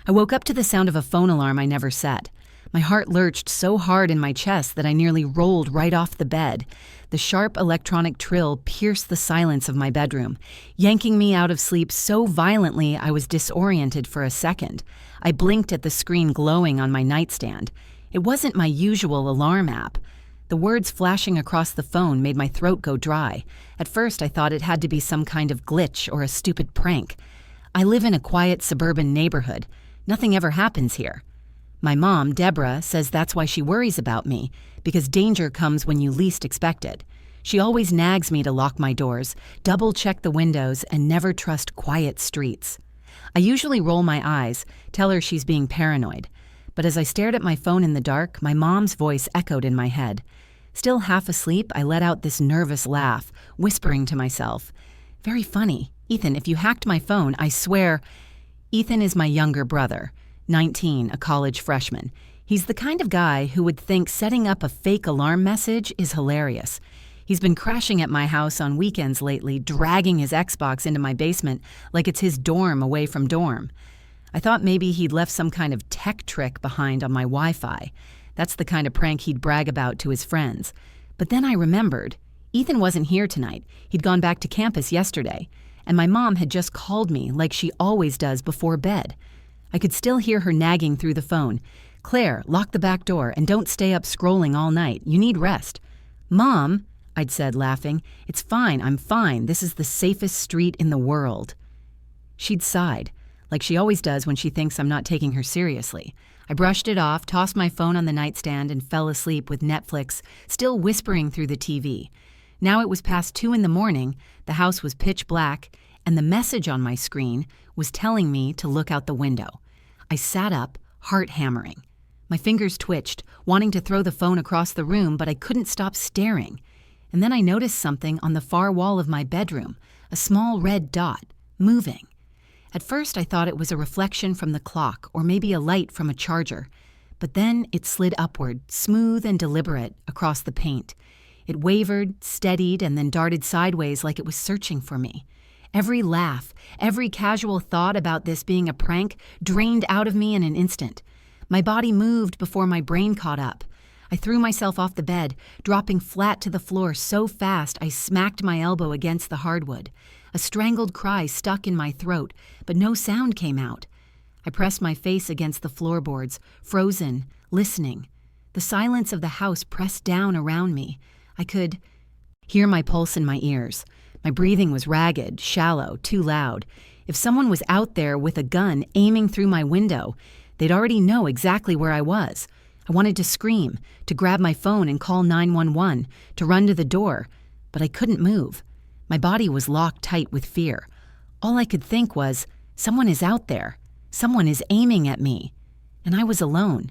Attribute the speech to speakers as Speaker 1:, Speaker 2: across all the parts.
Speaker 1: I woke up to the sound of a phone alarm I never set. My heart lurched so hard in my chest that I nearly rolled right off the bed. The sharp electronic trill pierced the silence of my bedroom, yanking me out of sleep so violently I was disoriented for a second. I blinked at the screen glowing on my nightstand. It wasn't my usual alarm app. The words flashing across the phone made my throat go dry. At first, I thought it had to be some kind of glitch or a stupid prank. I live in a quiet suburban neighborhood. Nothing ever happens here. My mom, Deborah, says that's why she worries about me, because danger comes when you least expect it. She always nags me to lock my doors, double-check the windows, and never trust quiet streets. I usually roll my eyes, tell her she's being paranoid. But as I stared at my phone in the dark, my mom's voice echoed in my head. Still half asleep, I let out this nervous laugh, whispering to myself, "Very funny. Ethan, if you hacked my phone, I swear..." Ethan is my younger brother, 19, a college freshman. He's the kind of guy who would think setting up a fake alarm message is hilarious. He's been crashing at my house on weekends lately, dragging his Xbox into my basement like it's his dorm away from dorm. I thought maybe he'd left some kind of tech trick behind on my Wi-Fi. That's the kind of prank he'd brag about to his friends. But then I remembered. Ethan wasn't here tonight. He'd gone back to campus yesterday. And my mom had just called me like she always does before bed. I could still hear her nagging through the phone. "Claire, lock the back door and don't stay up scrolling all night. You need rest." "Mom," I'd said, laughing, "it's fine, I'm fine. This is the safest street in the world." She'd sighed, like she always does when she thinks I'm not taking her seriously. I brushed it off, tossed my phone on the nightstand, and fell asleep with Netflix still whispering through the TV. Now it was past 2 in the morning, the house was pitch black, and the message on my screen was telling me to look out the window. I sat up, heart hammering. My fingers twitched, wanting to throw the phone across the room, but I couldn't stop staring. And then I noticed something on the far wall of my bedroom, a small red dot, moving. At first I thought it was a reflection from the clock or maybe a light from a charger, but then it slid upward, smooth and deliberate, across the paint. It wavered, steadied, and then darted sideways like it was searching for me. Every laugh, every casual thought about this being a prank drained out of me in an instant. My body moved before my brain caught up. I threw myself off the bed, dropping flat to the floor so fast I smacked my elbow against the hardwood. A strangled cry stuck in my throat, but no sound came out. I pressed my face against the floorboards, frozen, listening. The silence of the house pressed down around me. I could hear my pulse in my ears. My breathing was ragged, shallow, too loud. If someone was out there with a gun aiming through my window, they'd already know exactly where I was. I wanted to scream, to grab my phone and call 911, to run to the door, but I couldn't move. My body was locked tight with fear. All I could think was, someone is out there. Someone is aiming at me. And I was alone.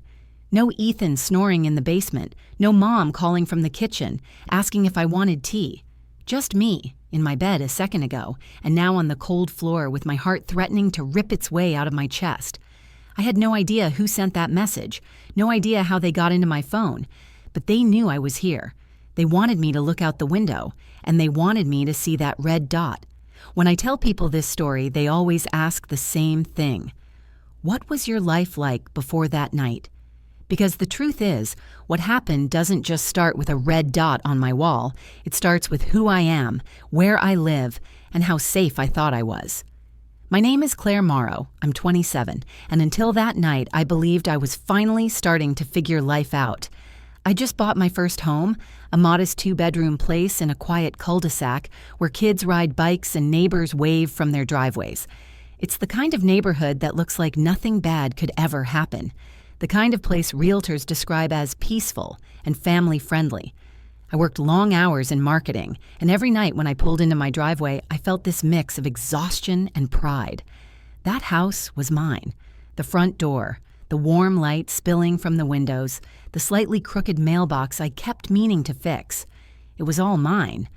Speaker 1: No Ethan snoring in the basement, no mom calling from the kitchen, asking if I wanted tea. Just me, in my bed a second ago, and now on the cold floor with my heart threatening to rip its way out of my chest. I had no idea who sent that message, no idea how they got into my phone, but they knew I was here. They wanted me to look out the window, and they wanted me to see that red dot. When I tell people this story, they always ask the same thing. What was your life like before that night? Because the truth is, what happened doesn't just start with a red dot on my wall. It starts with who I am, where I live, and how safe I thought I was. My name is Claire Morrow. I'm 27, and until that night, I believed I was finally starting to figure life out. I just bought my first home, a modest 2-bedroom place in a quiet cul-de-sac where kids ride bikes and neighbors wave from their driveways. It's the kind of neighborhood that looks like nothing bad could ever happen. The kind of place realtors describe as peaceful and family-friendly. I worked long hours in marketing, and every night when I pulled into my driveway, I felt this mix of exhaustion and pride. That house was mine. The front door, the warm light spilling from the windows, the slightly crooked mailbox I kept meaning to fix. It was all mine.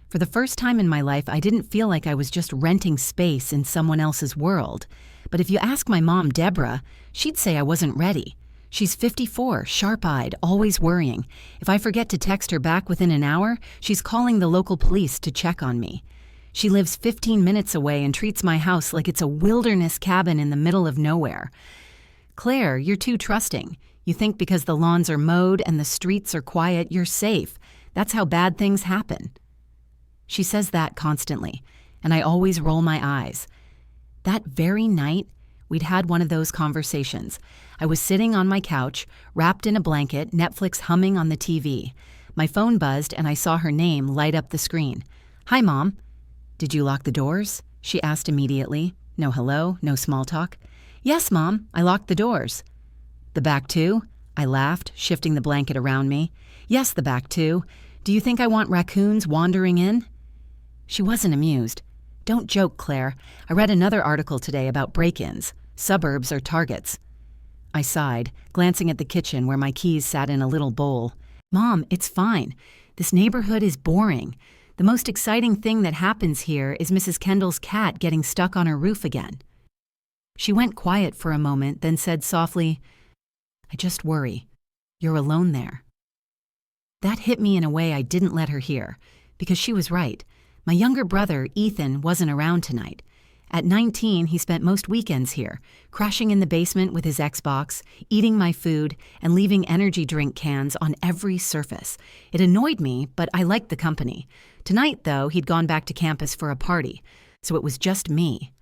Speaker 1: For the first time in my life, I didn't feel like I was just renting space in someone else's world. But if you ask my mom, Deborah, she'd say I wasn't ready. She's 54, sharp-eyed, always worrying. If I forget to text her back within an hour, she's calling the local police to check on me. She lives 15 minutes away and treats my house like it's a wilderness cabin in the middle of nowhere. "Claire, you're too trusting. You think because the lawns are mowed and the streets are quiet, you're safe. That's how bad things happen." She says that constantly, and I always roll my eyes. That very night, we'd had one of those conversations. I was sitting on my couch, wrapped in a blanket, Netflix humming on the TV. My phone buzzed and I saw her name light up the screen. "Hi, Mom." "Did you lock the doors?" she asked immediately. No hello, no small talk. "Yes, Mom, I locked the doors." "The back too?" I laughed, shifting the blanket around me. "Yes, the back too. Do you think I want raccoons wandering in?" She wasn't amused. "Don't joke, Claire. I read another article today about break-ins. Suburbs are targets." I sighed, glancing at the kitchen where my keys sat in a little bowl. "Mom, it's fine. This neighborhood is boring. The most exciting thing that happens here is Mrs. Kendall's cat getting stuck on her roof again." She went quiet for a moment, then said softly, "I just worry. You're alone there." That hit me in a way I didn't let her hear, because she was right. My younger brother, Ethan, wasn't around tonight. At 19, he spent most weekends here, crashing in the basement with his Xbox, eating my food, and leaving energy drink cans on every surface. It annoyed me, but I liked the company. Tonight, though, he'd gone back to campus for a party, so it was just me.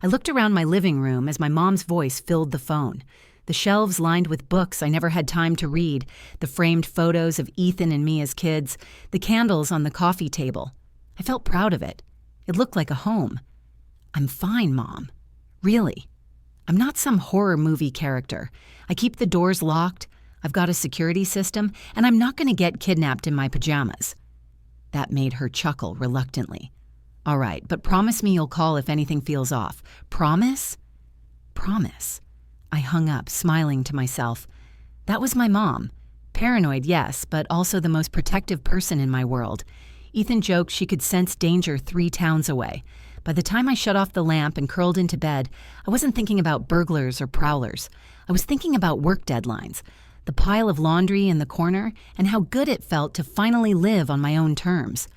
Speaker 1: I looked around my living room as my mom's voice filled the phone. The shelves lined with books I never had time to read, the framed photos of Ethan and me as kids, the candles on the coffee table. I felt proud of it. It looked like a home. "I'm fine, Mom. Really. I'm not some horror movie character. I keep the doors locked, I've got a security system, and I'm not going to get kidnapped in my pajamas." That made her chuckle reluctantly. "All right, but promise me you'll call if anything feels off. Promise?" "Promise." I hung up, smiling to myself. That was my mom. Paranoid, yes, but also the most protective person in my world. Ethan joked she could sense danger 3 towns away. By the time I shut off the lamp and curled into bed, I wasn't thinking about burglars or prowlers. I was thinking about work deadlines, the pile of laundry in the corner, and how good it felt to finally live on my own terms.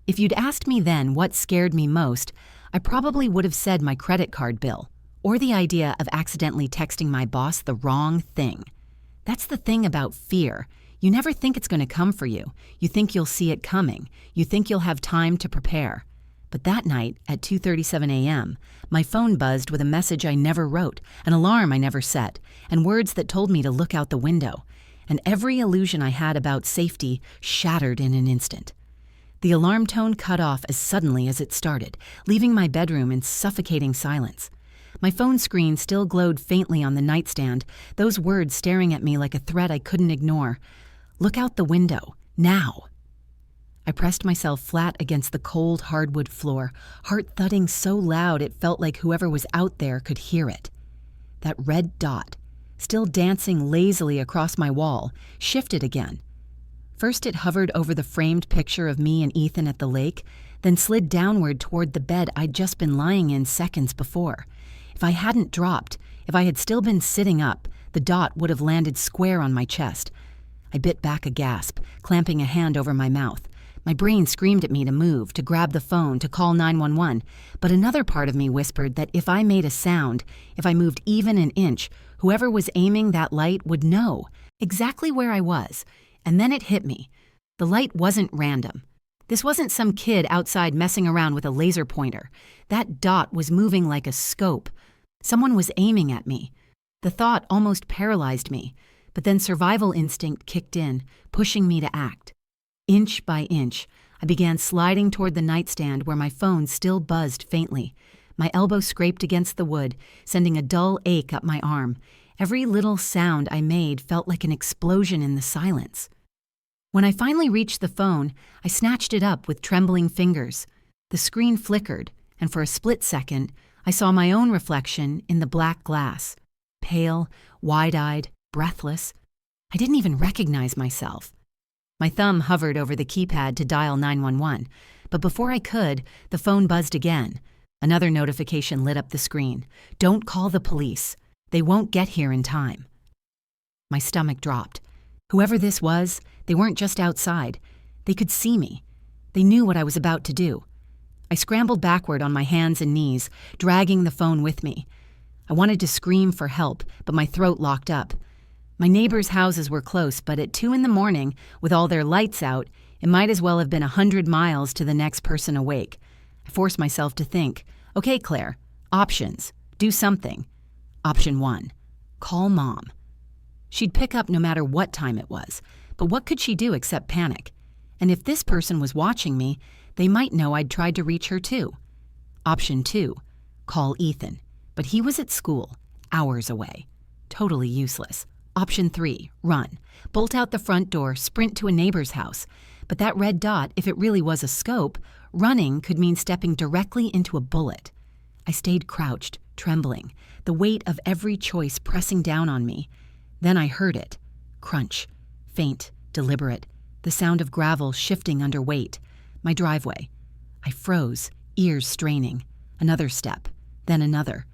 Speaker 1: If you'd asked me then what scared me most, I probably would have said my credit card bill, or the idea of accidentally texting my boss the wrong thing. That's the thing about fear. You never think it's going to come for you. You think you'll see it coming. You think you'll have time to prepare. But that night, at 2:37 a.m., my phone buzzed with a message I never wrote, an alarm I never set, and words that told me to look out the window. And every illusion I had about safety shattered in an instant. The alarm tone cut off as suddenly as it started, leaving my bedroom in suffocating silence. My phone screen still glowed faintly on the nightstand, those words staring at me like a threat I couldn't ignore. "Look out the window, now." I pressed myself flat against the cold hardwood floor, heart thudding so loud it felt like whoever was out there could hear it. That red dot, still dancing lazily across my wall, shifted again. First it hovered over the framed picture of me and Ethan at the lake, then slid downward toward the bed I'd just been lying in seconds before. If I hadn't dropped, if I had still been sitting up, the dot would have landed square on my chest. I bit back a gasp, clamping a hand over my mouth. My brain screamed at me to move, to grab the phone, to call 911, but another part of me whispered that if I made a sound, if I moved even an inch, whoever was aiming that light would know exactly where I was. And then it hit me. The light wasn't random. This wasn't some kid outside messing around with a laser pointer. That dot was moving like a scope. Someone was aiming at me. The thought almost paralyzed me, but then survival instinct kicked in, pushing me to act. Inch by inch, I began sliding toward the nightstand where my phone still buzzed faintly. My elbow scraped against the wood, sending a dull ache up my arm. Every little sound I made felt like an explosion in the silence. When I finally reached the phone, I snatched it up with trembling fingers. The screen flickered, and for a split second, I saw my own reflection in the black glass. Pale, wide-eyed, breathless. I didn't even recognize myself. My thumb hovered over the keypad to dial 911, but before I could, the phone buzzed again. Another notification lit up the screen. "Don't call the police. They won't get here in time." My stomach dropped. Whoever this was, they weren't just outside. They could see me. They knew what I was about to do. I scrambled backward on my hands and knees, dragging the phone with me. I wanted to scream for help, but my throat locked up. My neighbors' houses were close, but at 2 in the morning, with all their lights out, it might as well have been 100 miles to the next person awake. I forced myself to think, okay, Claire, options, do something. Option 1, call Mom. She'd pick up no matter what time it was, but what could she do except panic? And if this person was watching me, they might know I'd tried to reach her too. Option 2, call Ethan, but he was at school, hours away. Totally useless. Option 3, run. Bolt out the front door, sprint to a neighbor's house. But that red dot, if it really was a scope, running could mean stepping directly into a bullet. I stayed crouched, trembling, the weight of every choice pressing down on me. Then I heard it. Crunch. Faint, deliberate. The sound of gravel shifting under weight. My driveway. I froze, ears straining. Another step. Then another.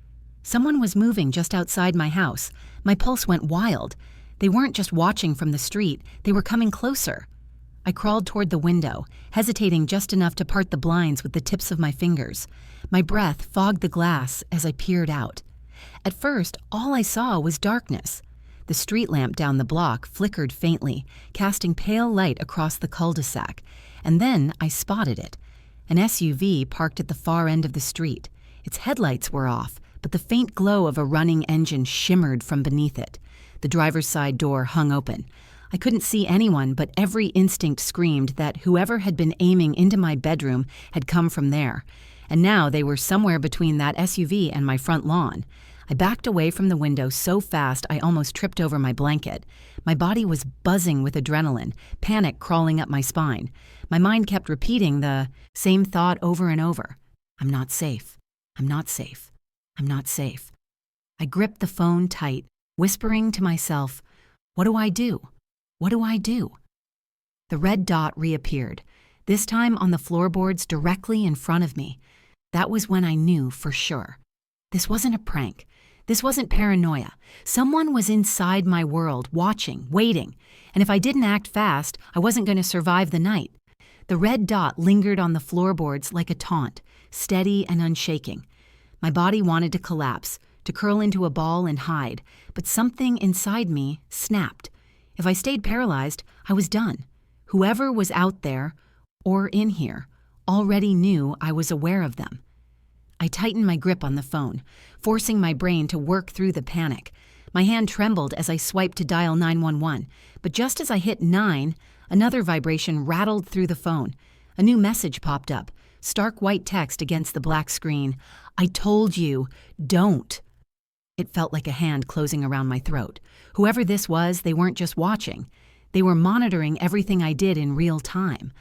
Speaker 1: Someone was moving just outside my house. My pulse went wild. They weren't just watching from the street, they were coming closer. I crawled toward the window, hesitating just enough to part the blinds with the tips of my fingers. My breath fogged the glass as I peered out. At first, all I saw was darkness. The street lamp down the block flickered faintly, casting pale light across the cul-de-sac, and then I spotted it. An SUV parked at the far end of the street. Its headlights were off, but the faint glow of a running engine shimmered from beneath it. The driver's side door hung open. I couldn't see anyone, but every instinct screamed that whoever had been aiming into my bedroom had come from there, and now they were somewhere between that SUV and my front lawn. I backed away from the window so fast I almost tripped over my blanket. My body was buzzing with adrenaline, panic crawling up my spine. My mind kept repeating the same thought over and over. I'm not safe. I'm not safe. I'm not safe. I gripped the phone tight, whispering to myself, what do I do? What do I do? The red dot reappeared, this time on the floorboards directly in front of me. That was when I knew for sure. This wasn't a prank. This wasn't paranoia. Someone was inside my world, watching, waiting, and if I didn't act fast, I wasn't going to survive the night. The red dot lingered on the floorboards like a taunt, steady and unshaking. My body wanted to collapse, to curl into a ball and hide, but something inside me snapped. If I stayed paralyzed, I was done. Whoever was out there, or in here, already knew I was aware of them. I tightened my grip on the phone, forcing my brain to work through the panic. My hand trembled as I swiped to dial 911, but just as I hit 9, another vibration rattled through the phone. A new message popped up, stark white text against the black screen. I told you, don't. It felt like a hand closing around my throat. Whoever this was, they weren't just watching. They were monitoring everything I did in real time.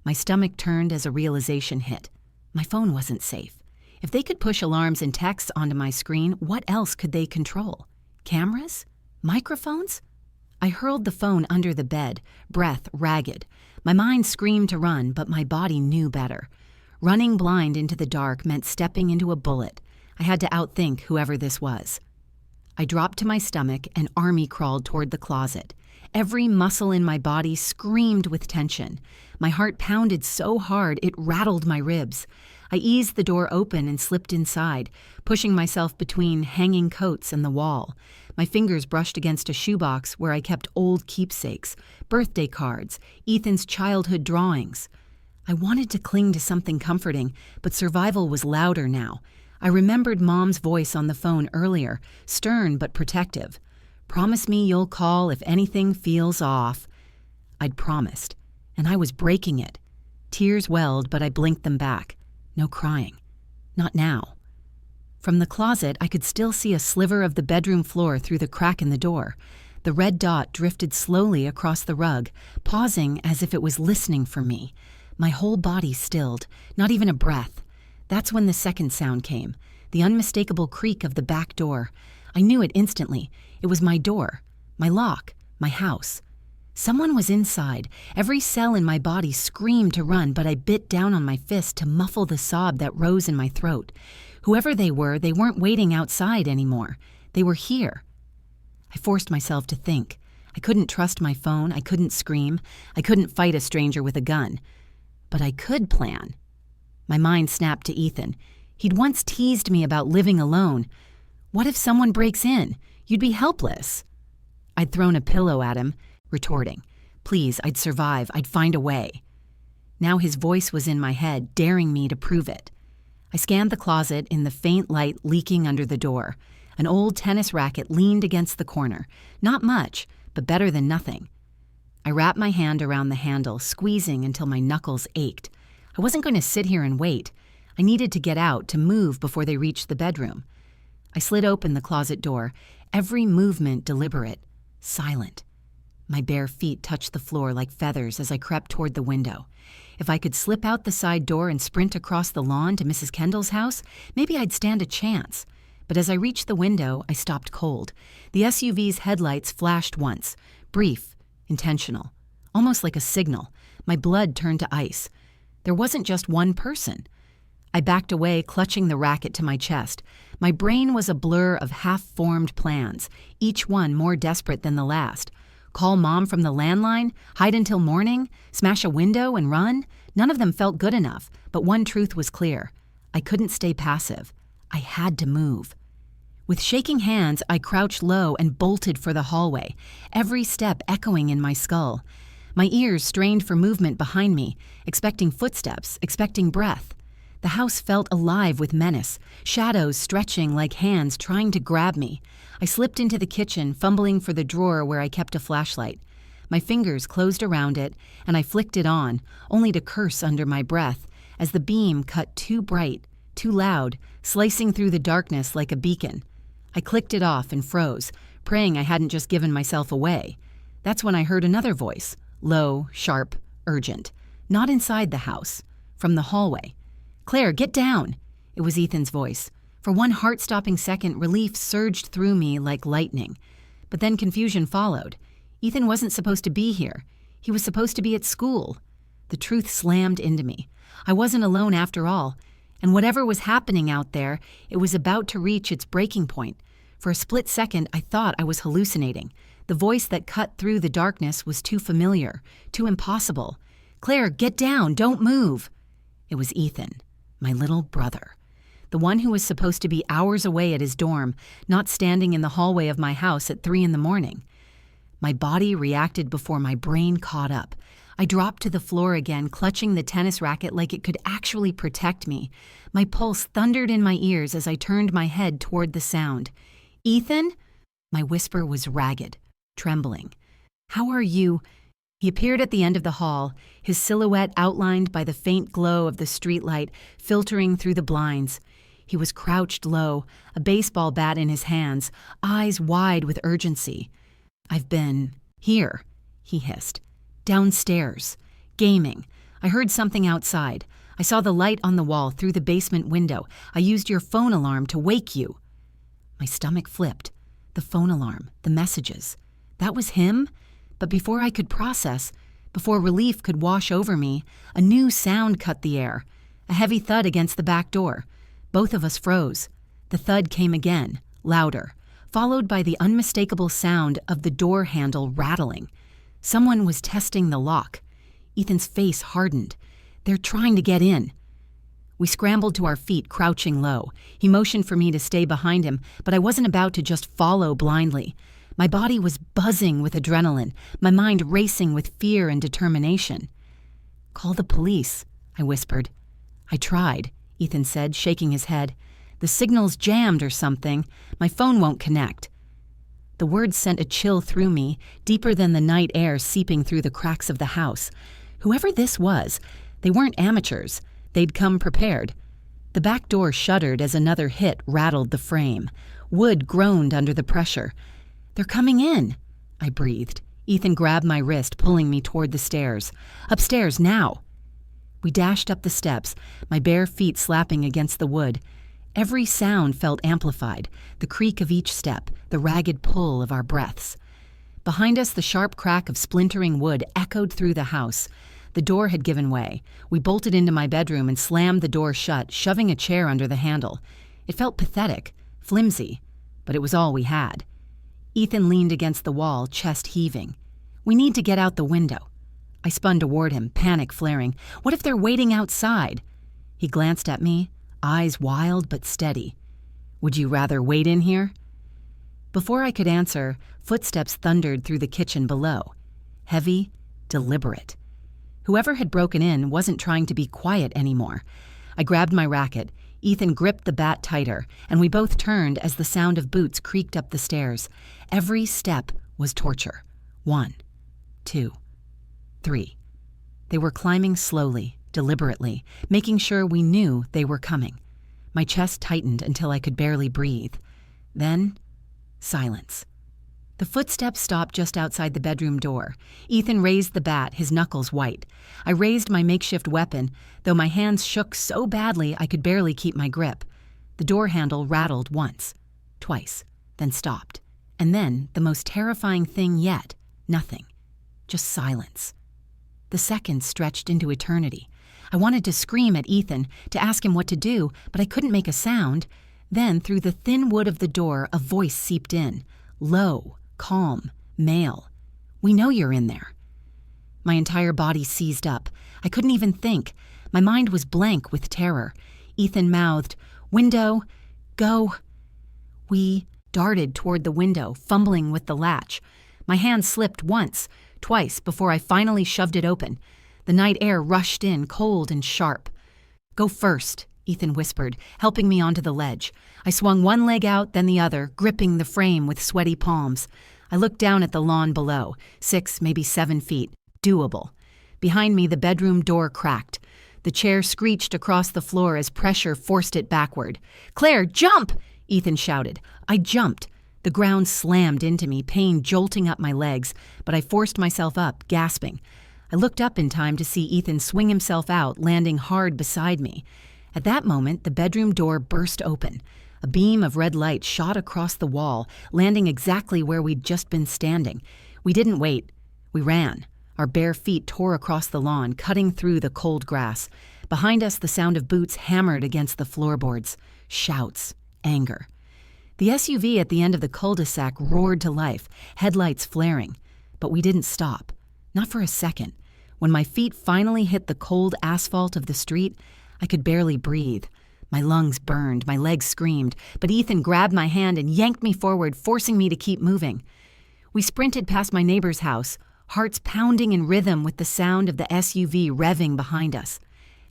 Speaker 1: My stomach turned as a realization hit. My phone wasn't safe. If they could push alarms and texts onto my screen, what else could they control? Cameras? Microphones? I hurled the phone under the bed, breath ragged. My mind screamed to run, but my body knew better. Running blind into the dark meant stepping into a bullet. I had to outthink whoever this was. I dropped to my stomach and army crawled toward the closet. Every muscle in my body screamed with tension. My heart pounded so hard it rattled my ribs. I eased the door open and slipped inside, pushing myself between hanging coats and the wall. My fingers brushed against a shoebox where I kept old keepsakes, birthday cards, Ethan's childhood drawings. I wanted to cling to something comforting, but survival was louder now. I remembered Mom's voice on the phone earlier, stern but protective. Promise me you'll call if anything feels off. I'd promised, and I was breaking it. Tears welled, but I blinked them back. No crying. Not now. From the closet, I could still see a sliver of the bedroom floor through the crack in the door. The red dot drifted slowly across the rug, pausing as if it was listening for me. My whole body stilled, not even a breath. That's when the second sound came, the unmistakable creak of the back door. I knew it instantly. It was my door, my lock, my house. Someone was inside. Every cell in my body screamed to run, but I bit down on my fist to muffle the sob that rose in my throat. Whoever they weren't waiting outside anymore. They were here. I forced myself to think. I couldn't trust my phone. I couldn't scream. I couldn't fight a stranger with a gun. But I could plan. My mind snapped to Ethan. He'd once teased me about living alone. What if someone breaks in? You'd be helpless. I'd thrown a pillow at him, retorting, "Please, I'd survive. I'd find a way." Now his voice was in my head, daring me to prove it. I scanned the closet in the faint light leaking under the door. An old tennis racket leaned against the corner. Not much, but better than nothing. I wrapped my hand around the handle, squeezing until my knuckles ached. I wasn't going to sit here and wait. I needed to get out, to move before they reached the bedroom. I slid open the closet door, every movement deliberate, silent. My bare feet touched the floor like feathers as I crept toward the window. If I could slip out the side door and sprint across the lawn to Mrs. Kendall's house, maybe I'd stand a chance. But as I reached the window, I stopped cold. The SUV's headlights flashed once, brief, intentional, almost like a signal. My blood turned to ice. There wasn't just one person. I backed away, clutching the racket to my chest. My brain was a blur of half-formed plans, each one more desperate than the last. Call Mom from the landline, hide until morning, smash a window and run? None of them felt good enough, but one truth was clear. I couldn't stay passive. I had to move. With shaking hands, I crouched low and bolted for the hallway, every step echoing in my skull. My ears strained for movement behind me, expecting footsteps, expecting breath. The house felt alive with menace, shadows stretching like hands trying to grab me. I slipped into the kitchen, fumbling for the drawer where I kept a flashlight. My fingers closed around it, and I flicked it on, only to curse under my breath as the beam cut too bright, too loud, slicing through the darkness like a beacon. I clicked it off and froze, praying I hadn't just given myself away. That's when I heard another voice, low, sharp, urgent. Not inside the house, from the hallway. "Claire, get down!" It was Ethan's voice. For one heart-stopping second, relief surged through me like lightning. But then confusion followed. Ethan wasn't supposed to be here. He was supposed to be at school. The truth slammed into me. I wasn't alone after all. And whatever was happening out there, it was about to reach its breaking point. For a split second, I thought I was hallucinating. The voice that cut through the darkness was too familiar, too impossible. "Claire, get down! Don't move!" It was Ethan, my little brother. The one who was supposed to be hours away at his dorm, not standing in the hallway of my house at 3 a.m. My body reacted before my brain caught up. I dropped to the floor again, clutching the tennis racket like it could actually protect me. My pulse thundered in my ears as I turned my head toward the sound. "Ethan?" My whisper was ragged, trembling. "How are you?" He appeared at the end of the hall, his silhouette outlined by the faint glow of the streetlight filtering through the blinds. He was crouched low, a baseball bat in his hands, eyes wide with urgency. "I've been here," he hissed. "Downstairs. Gaming. I heard something outside. I saw the light on the wall through the basement window. I used your phone alarm to wake you." My stomach flipped. The phone alarm, the messages. That was him? But before I could process, before relief could wash over me, a new sound cut the air. A heavy thud against the back door. Both of us froze. The thud came again, louder, followed by the unmistakable sound of the door handle rattling. Someone was testing the lock. Ethan's face hardened. "They're trying to get in." We scrambled to our feet, crouching low. He motioned for me to stay behind him, but I wasn't about to just follow blindly. My body was buzzing with adrenaline, my mind racing with fear and determination. "Call the police," I whispered. "I tried," Ethan said, shaking his head. "The signal's jammed or something. My phone won't connect." The words sent a chill through me, deeper than the night air seeping through the cracks of the house. Whoever this was, they weren't amateurs. They'd come prepared. The back door shuddered as another hit rattled the frame. Wood groaned under the pressure. "They're coming in," I breathed. Ethan grabbed my wrist, pulling me toward the stairs. "Upstairs, now!" We dashed up the steps, my bare feet slapping against the wood. Every sound felt amplified, the creak of each step, the ragged pull of our breaths. Behind us, the sharp crack of splintering wood echoed through the house. The door had given way. We bolted into my bedroom and slammed the door shut, shoving a chair under the handle. It felt pathetic, flimsy, but it was all we had. Ethan leaned against the wall, chest heaving. "We need to get out the window." I spun toward him, panic flaring. "What if they're waiting outside?" He glanced at me, eyes wild but steady. Would you rather wait in here?" Before I could answer, footsteps thundered through the kitchen below. Heavy, deliberate. Whoever had broken in wasn't trying to be quiet anymore. I grabbed my racket. Ethan gripped the bat tighter, and we both turned as the sound of boots creaked up the stairs. Every step was torture. 1, 2, 3. They were climbing slowly, deliberately, making sure we knew they were coming. My chest tightened until I could barely breathe. Then, silence. The footsteps stopped just outside the bedroom door. Ethan raised the bat, his knuckles white. I raised my makeshift weapon, though my hands shook so badly I could barely keep my grip. The door handle rattled once, twice, then stopped. And then, the most terrifying thing yet, nothing. Just silence. The seconds stretched into eternity. I wanted to scream at Ethan, to ask him what to do, but I couldn't make a sound. Then, through the thin wood of the door, a voice seeped in. Low, calm, male. "We know you're in there." My entire body seized up. I couldn't even think. My mind was blank with terror. Ethan mouthed, "Window, go." We darted toward the window, fumbling with the latch. My hand slipped once, twice, before I finally shoved it open. The night air rushed in, cold and sharp. "Go first," Ethan whispered, helping me onto the ledge. I swung one leg out, then the other, gripping the frame with sweaty palms. I looked down at the lawn below, 6, maybe 7 feet. Doable. Behind me, the bedroom door cracked. The chair screeched across the floor as pressure forced it backward. "Claire, jump!" Ethan shouted. I jumped. The ground slammed into me, pain jolting up my legs, but I forced myself up, gasping. I looked up in time to see Ethan swing himself out, landing hard beside me. At that moment, the bedroom door burst open. A beam of red light shot across the wall, landing exactly where we'd just been standing. We didn't wait. We ran. Our bare feet tore across the lawn, cutting through the cold grass. Behind us, the sound of boots hammered against the floorboards. Shouts. Anger. The SUV at the end of the cul-de-sac roared to life, headlights flaring. But we didn't stop. Not for a second. When my feet finally hit the cold asphalt of the street, I could barely breathe. My lungs burned, my legs screamed, but Ethan grabbed my hand and yanked me forward, forcing me to keep moving. We sprinted past my neighbor's house, hearts pounding in rhythm with the sound of the SUV revving behind us.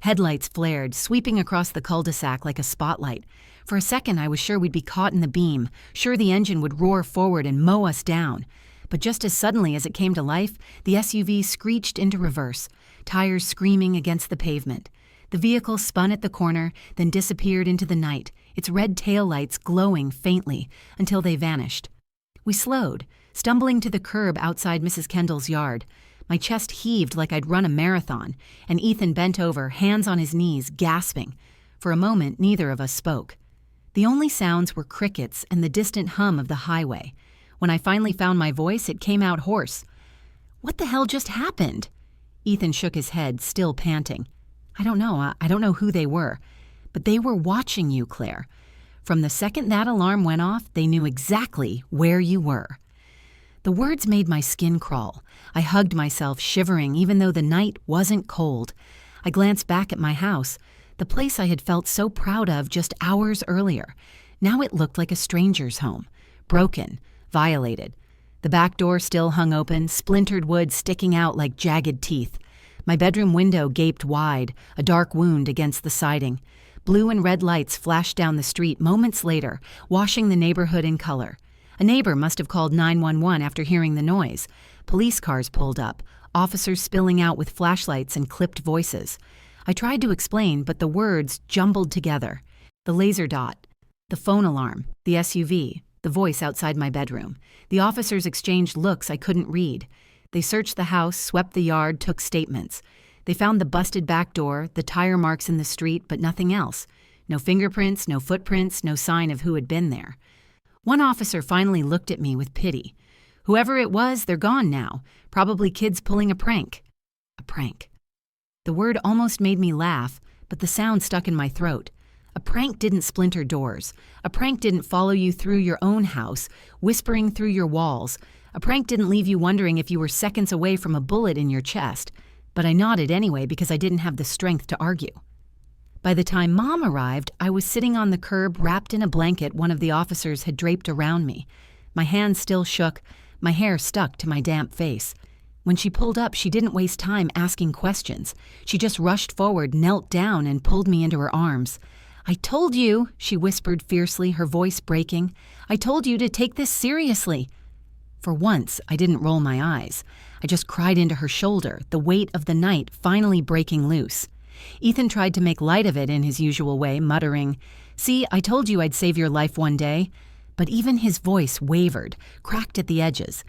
Speaker 1: Headlights flared, sweeping across the cul-de-sac like a spotlight. For a second, I was sure we'd be caught in the beam, sure the engine would roar forward and mow us down. But just as suddenly as it came to life, the SUV screeched into reverse, tires screaming against the pavement. The vehicle spun at the corner, then disappeared into the night, its red taillights glowing faintly, until they vanished. We slowed, stumbling to the curb outside Mrs. Kendall's yard. My chest heaved like I'd run a marathon, and Ethan bent over, hands on his knees, gasping. For a moment, neither of us spoke. The only sounds were crickets and the distant hum of the highway. When I finally found my voice, it came out hoarse. "What the hell just happened?" Ethan shook his head, still panting. I don't know who they were, but they were watching you, Claire. From the second that alarm went off, they knew exactly where you were. The words made my skin crawl. I hugged myself, shivering, even though the night wasn't cold. I glanced back at my house, the place I had felt so proud of just hours earlier. Now it looked like a stranger's home, broken, violated. The back door still hung open, splintered wood sticking out like jagged teeth. My bedroom window gaped wide, a dark wound against the siding. Blue and red lights flashed down the street moments later, washing the neighborhood in color. A neighbor must have called 911 after hearing the noise. Police cars pulled up, officers spilling out with flashlights and clipped voices. I tried to explain, but the words jumbled together. The laser dot, the phone alarm, the SUV, the voice outside my bedroom. The officers exchanged looks I couldn't read. They searched the house, swept the yard, took statements. They found the busted back door, the tire marks in the street, but nothing else. No fingerprints, no footprints, no sign of who had been there. One officer finally looked at me with pity. Whoever it was, they're gone now. Probably kids pulling a prank. A prank. The word almost made me laugh, but the sound stuck in my throat. A prank didn't splinter doors. A prank didn't follow you through your own house, whispering through your walls. A prank didn't leave you wondering if you were seconds away from a bullet in your chest. But I nodded anyway because I didn't have the strength to argue. By the time Mom arrived, I was sitting on the curb wrapped in a blanket one of the officers had draped around me. My hands still shook, my hair stuck to my damp face. When she pulled up, she didn't waste time asking questions. She just rushed forward, knelt down, and pulled me into her arms. "I told you," she whispered fiercely, her voice breaking. "I told you to take this seriously." For once, I didn't roll my eyes. I just cried into her shoulder, the weight of the night finally breaking loose. Ethan tried to make light of it in his usual way, muttering, "See, I told you I'd save your life one day." But even his voice wavered, cracked at the edges.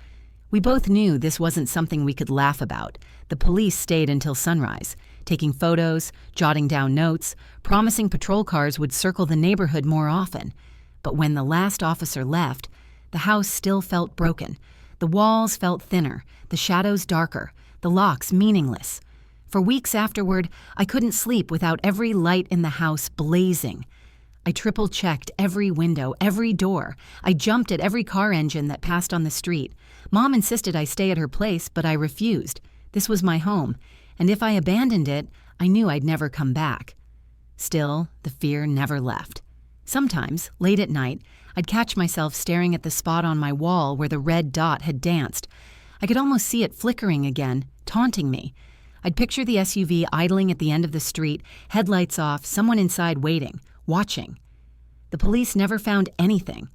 Speaker 1: We both knew this wasn't something we could laugh about. The police stayed until sunrise, taking photos, jotting down notes, promising patrol cars would circle the neighborhood more often. But when the last officer left, the house still felt broken. The walls felt thinner, the shadows darker, the locks meaningless. For weeks afterward, I couldn't sleep without every light in the house blazing. I triple-checked every window, every door. I jumped at every car engine that passed on the street. Mom insisted I stay at her place, but I refused. This was my home, and if I abandoned it, I knew I'd never come back. Still, the fear never left. Sometimes, late at night, I'd catch myself staring at the spot on my wall where the red dot had danced. I could almost see it flickering again, taunting me. I'd picture the SUV idling at the end of the street, headlights off, someone inside waiting, watching. The police never found anything.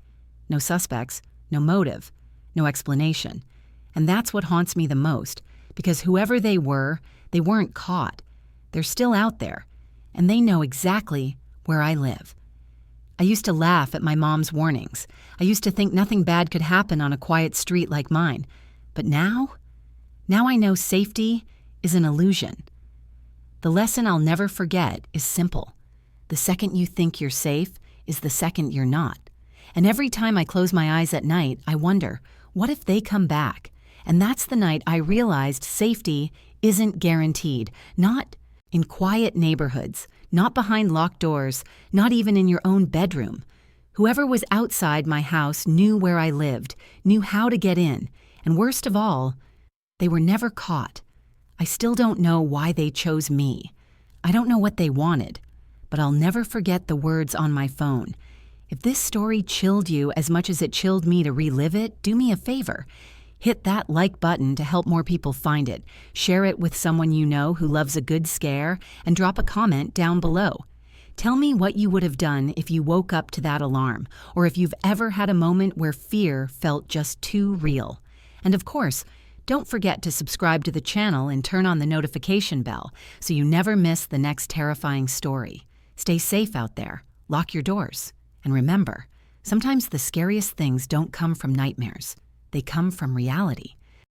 Speaker 1: No suspects, no motive, no explanation. And that's what haunts me the most, because whoever they weren't caught. They're still out there, and they know exactly where I live. I used to laugh at my mom's warnings. I used to think nothing bad could happen on a quiet street like mine. But now I know safety is an illusion. The lesson I'll never forget is simple. The second you think you're safe is the second you're not. And every time I close my eyes at night, I wonder, what if they come back? And that's the night I realized safety isn't guaranteed. Not in quiet neighborhoods, not behind locked doors, not even in your own bedroom. Whoever was outside my house knew where I lived, knew how to get in, and worst of all, they were never caught. I still don't know why they chose me. I don't know what they wanted, but I'll never forget the words on my phone. If this story chilled you as much as it chilled me to relive it, do me a favor. Hit that like button to help more people find it. Share it with someone you know who loves a good scare, and drop a comment down below. Tell me what you would have done if you woke up to that alarm, or if you've ever had a moment where fear felt just too real. And of course, don't forget to subscribe to the channel and turn on the notification bell so you never miss the next terrifying story. Stay safe out there, lock your doors, and remember, sometimes the scariest things don't come from nightmares. They come from reality.